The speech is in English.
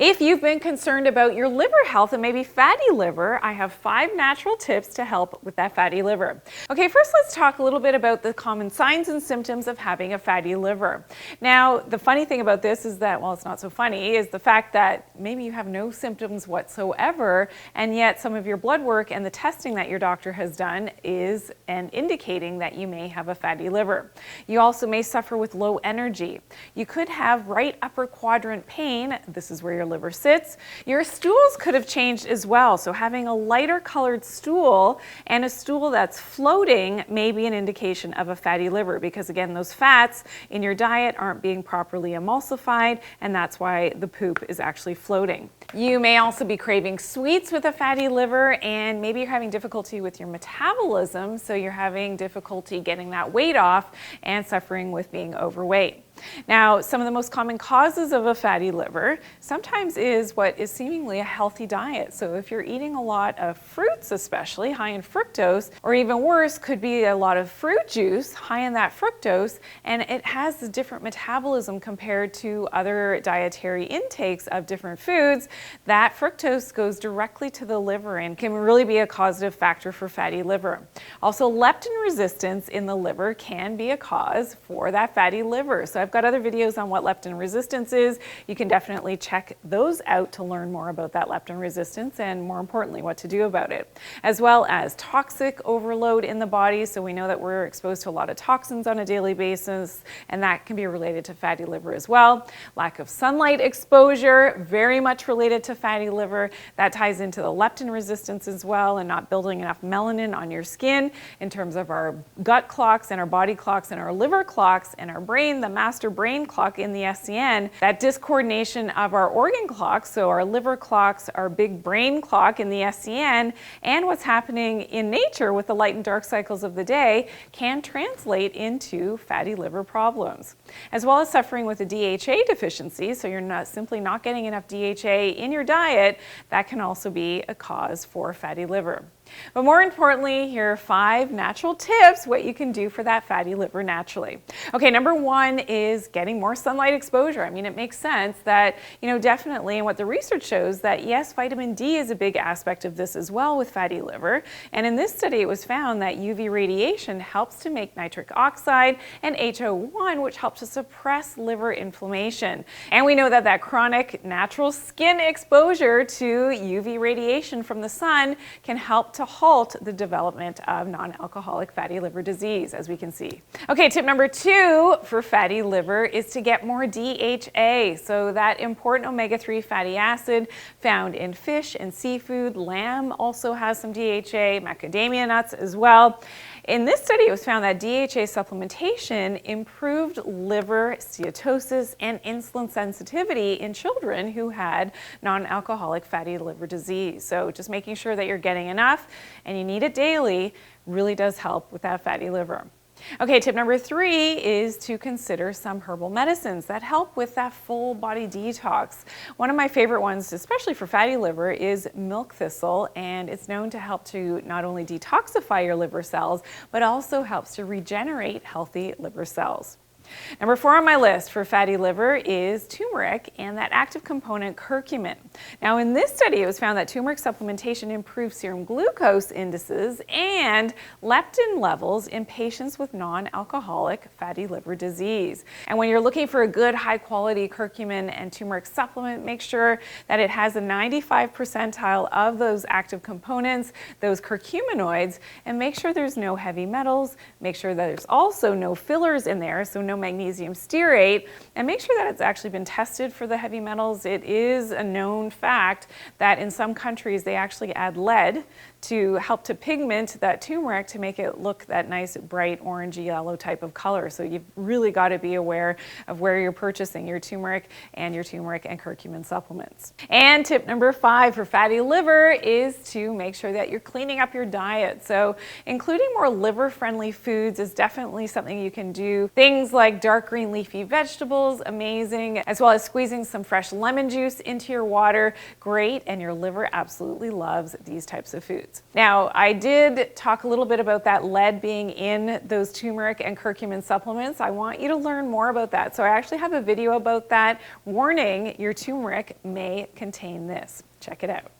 If you've been concerned about your liver health and maybe fatty liver, I have 5 natural tips to help with that fatty liver. Okay, first let's talk a little bit about the common signs and symptoms of having a fatty liver. Now, the funny thing about this is that, well, it's not so funny, is the fact that maybe you have no symptoms whatsoever, and yet some of your blood work and the testing that your doctor has done is indicating that you may have a fatty liver. You also may suffer with low energy. You could have right upper quadrant pain. This is where your liver sits. Your stools could have changed as well. So having a lighter colored stool and a stool that's floating may be an indication of a fatty liver, because again, those fats in your diet aren't being properly emulsified, and that's why the poop is actually floating. You may also be craving sweets with a fatty liver, and maybe you're having difficulty with your metabolism, so you're having difficulty getting that weight off and suffering with being overweight. Now, some of the most common causes of a fatty liver sometimes is what is seemingly a healthy diet. So if you're eating a lot of fruits, especially high in fructose, or even worse, could be a lot of fruit juice high in that fructose, and it has a different metabolism compared to other dietary intakes of different foods, that fructose goes directly to the liver and can really be a causative factor for fatty liver. Also, leptin resistance in the liver can be a cause for that fatty liver. So I've got other videos on what leptin resistance is. You can definitely check those out to learn more about that leptin resistance and, more importantly, what to do about it. As well as toxic overload in the body. So we know that we're exposed to a lot of toxins on a daily basis, and that can be related to fatty liver as well. Lack of sunlight exposure, very much related to fatty liver. That ties into the leptin resistance as well, and not building enough melanin on your skin in terms of our gut clocks and our body clocks and our liver clocks and our brain, the master brain clock in the SCN, that discoordination of our organ clocks, so our liver clocks, our big brain clock in the SCN, and what's happening in nature with the light and dark cycles of the day can translate into fatty liver problems. As well as suffering with a DHA deficiency, so you're simply not getting enough DHA in your diet, that can also be a cause for fatty liver. But more importantly, here are 5 natural tips what you can do for that fatty liver naturally. Okay, number 1 is getting more sunlight exposure. I mean, it makes sense that, definitely, and what the research shows that yes, vitamin D is a big aspect of this as well with fatty liver. And in this study, it was found that UV radiation helps to make nitric oxide and HO1, which helps to suppress liver inflammation. And we know that that chronic natural skin exposure to UV radiation from the sun can help to halt the development of non-alcoholic fatty liver disease, as we can see. Okay, tip number 2 for fatty liver is to get more DHA. So that important omega-3 fatty acid found in fish and seafood. Lamb also has some DHA, macadamia nuts as well. In this study, it was found that DHA supplementation improved liver steatosis and insulin sensitivity in children who had non-alcoholic fatty liver disease. So just making sure that you're getting enough and you need it daily really does help with that fatty liver. Okay, tip number 3 is to consider some herbal medicines that help with that full body detox. One of my favorite ones, especially for fatty liver, is milk thistle, and it's known to help to not only detoxify your liver cells, but also helps to regenerate healthy liver cells. Number 4 on my list for fatty liver is turmeric and that active component curcumin. Now, in this study, it was found that turmeric supplementation improves serum glucose indices and leptin levels in patients with non-alcoholic fatty liver disease. And when you're looking for a good high-quality curcumin and turmeric supplement, make sure that it has a 95 percentile of those active components, those curcuminoids, and make sure there's no heavy metals. Make sure that there's also no fillers in there, so no magnesium stearate, and make sure that it's actually been tested for the heavy metals. It is a known fact that in some countries they actually add lead to help to pigment that turmeric to make it look that nice bright orangey yellow type of color. So you've really got to be aware of where you're purchasing your turmeric and curcumin supplements. And tip number 5 for fatty liver is to make sure that you're cleaning up your diet. So including more liver-friendly foods is definitely something you can do. Things like dark green leafy vegetables, amazing, as well as squeezing some fresh lemon juice into your water, great, and your liver absolutely loves these types of foods. foods. Now, I did talk a little bit about that lead being in those turmeric and curcumin supplements. I want you to learn more about that. So I actually have a video about that. Warning, your turmeric may contain this. Check it out.